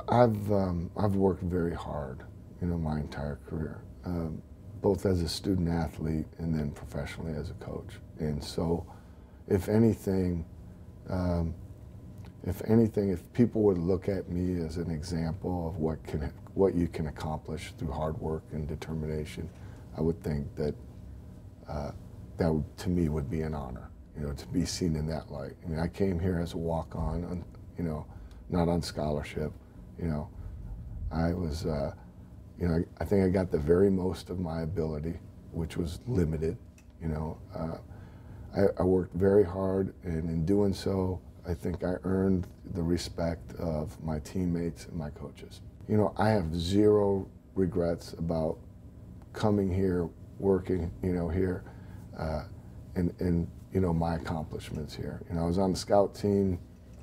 I've worked very hard, my entire career, both as a student athlete and then professionally as a coach. And so, if anything, if people would look at me as an example of what you can accomplish through hard work and determination, I would think that that would, to me, would be an honor, to be seen in that light. I mean, I came here as a walk-on, not on scholarship. I was, I think I got the very most of my ability, which was limited. I worked very hard, and in doing so, I think I earned the respect of my teammates and my coaches. I have zero regrets about coming here, working, here, and my accomplishments here. I was on the scout team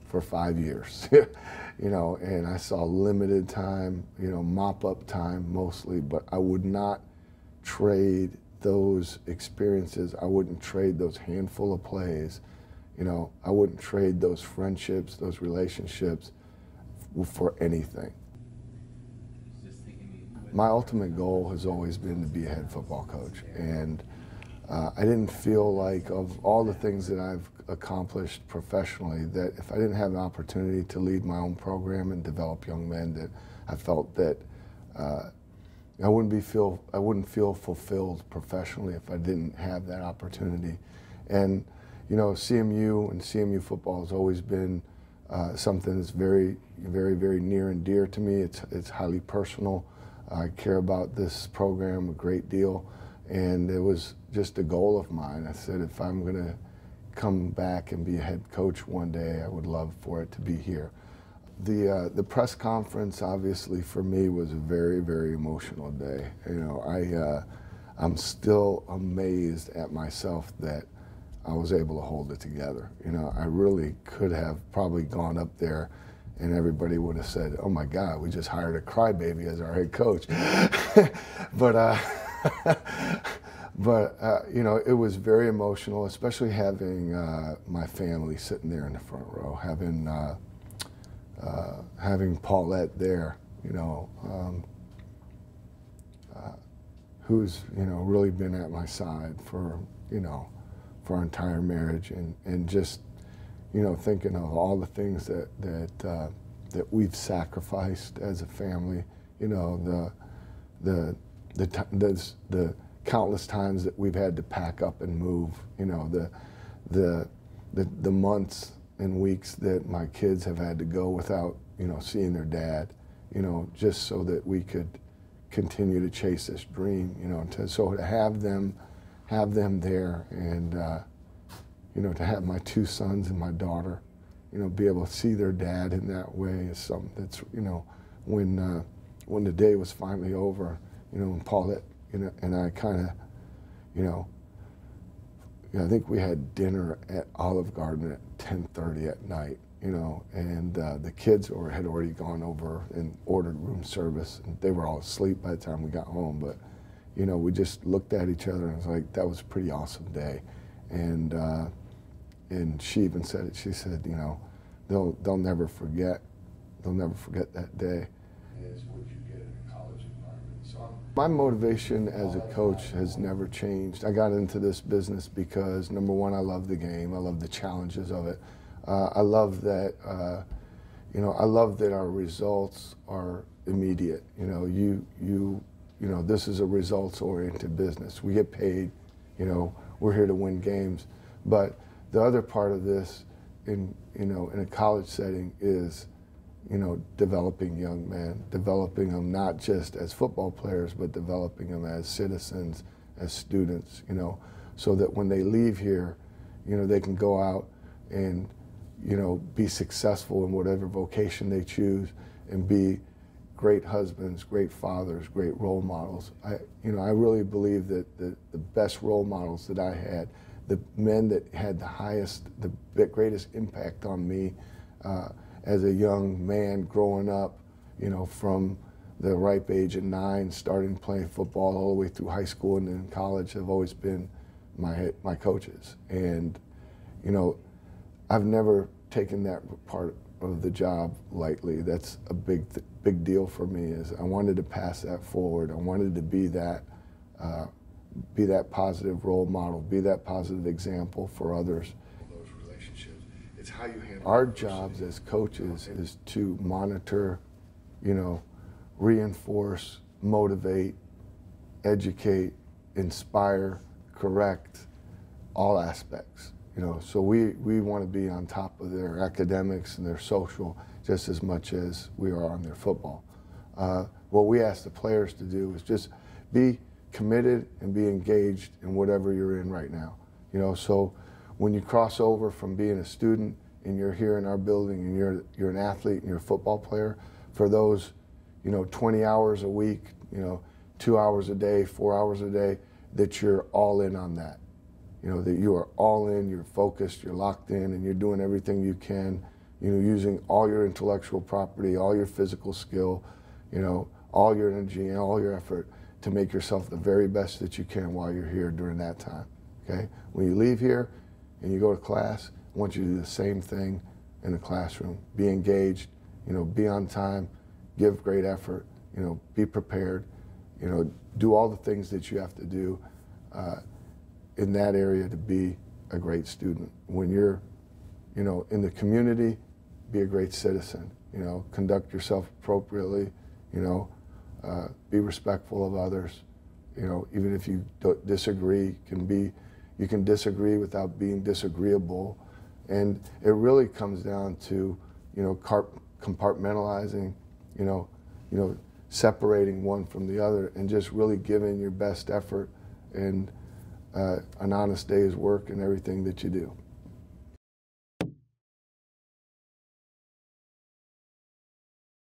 for 5 years, and I saw limited time, mop-up time mostly, but I would not trade those experiences. I wouldn't trade those handful of plays. I wouldn't trade those friendships, those relationships for anything. My ultimate goal has always been to be a head football coach, and I didn't feel like, of all the things that I've accomplished professionally, that if I didn't have an opportunity to lead my own program and develop young men, that I felt that I wouldn't feel fulfilled professionally if I didn't have that opportunity. And CMU and CMU football has always been something that's very, very, very near and dear to me. It's highly personal. I care about this program a great deal, and it was just a goal of mine. I said, if I'm going to come back and be a head coach one day, I would love for it to be here. The press conference, obviously, for me was a very, very emotional day. I'm still amazed at myself that I was able to hold it together. I really could have probably gone up there and everybody would have said, "Oh my God, we just hired a crybaby as our head coach." But it was very emotional, especially having my family sitting there in the front row, having Paulette there, who's really been at my side for our entire marriage, and just thinking of all the things that we've sacrificed as a family, the countless times that we've had to pack up and move, the months and weeks that my kids have had to go without seeing their dad, just so that we could continue to chase this dream, so to have them there, and to have my two sons and my daughter, be able to see their dad in that way is something that's, when the day was finally over, and Paulette, and I kind of, I think we had dinner at Olive Garden at 10:30 at night, and the kids had already gone over and ordered room service, and they were all asleep by the time we got home, but we just looked at each other and it was like, that was a pretty awesome day. And she even said it. She said, they'll never forget that day. Is what you get in a college environment. So my motivation as a coach has never changed. I got into this business because, number one, I love the game. I love the challenges of it. I love that. I love that our results are immediate. This is a results-oriented business. We get paid. We're here to win games. But the other part of this, in a college setting, is developing young men, developing them not just as football players, but developing them as citizens, as students, so that when they leave here, they can go out and, be successful in whatever vocation they choose and be great husbands, great fathers, great role models. I really believe that the best role models that I had, the men that had the greatest impact on me as a young man growing up, from the ripe age of 9, starting playing football all the way through high school and then college, have always been my coaches. And, I've never taken that part of the job lightly. That's a big deal for me. Is I wanted to pass that forward. I wanted to be that positive role model, be that positive example for others. Those relationships, it's how you handle Our adversity. jobs as coaches is to monitor, reinforce, motivate, educate, inspire, correct, all aspects. So we want to be on top of their academics and their social just as much as we are on their football. What we ask the players to do is just be committed and be engaged in whatever you're in right now. So when you cross over from being a student and you're here in our building and you're an athlete and you're a football player, for those 20 hours a week, 2 hours a day, 4 hours a day, that you're all in on that. That you are all in, you're focused, you're locked in, and you're doing everything you can, using all your intellectual property, all your physical skill, all your energy and all your effort to make yourself the very best that you can while you're here during that time, okay? When you leave here and you go to class, I want you to do the same thing in the classroom. Be engaged, be on time, give great effort, be prepared, do all the things that you have to do in that area to be a great student. When you're, in the community, be a great citizen. Conduct yourself appropriately. Be respectful of others. Even if you disagree, you can disagree without being disagreeable. And it really comes down to, compartmentalizing, separating one from the other, and just really giving your best effort and an honest day's work in everything that you do.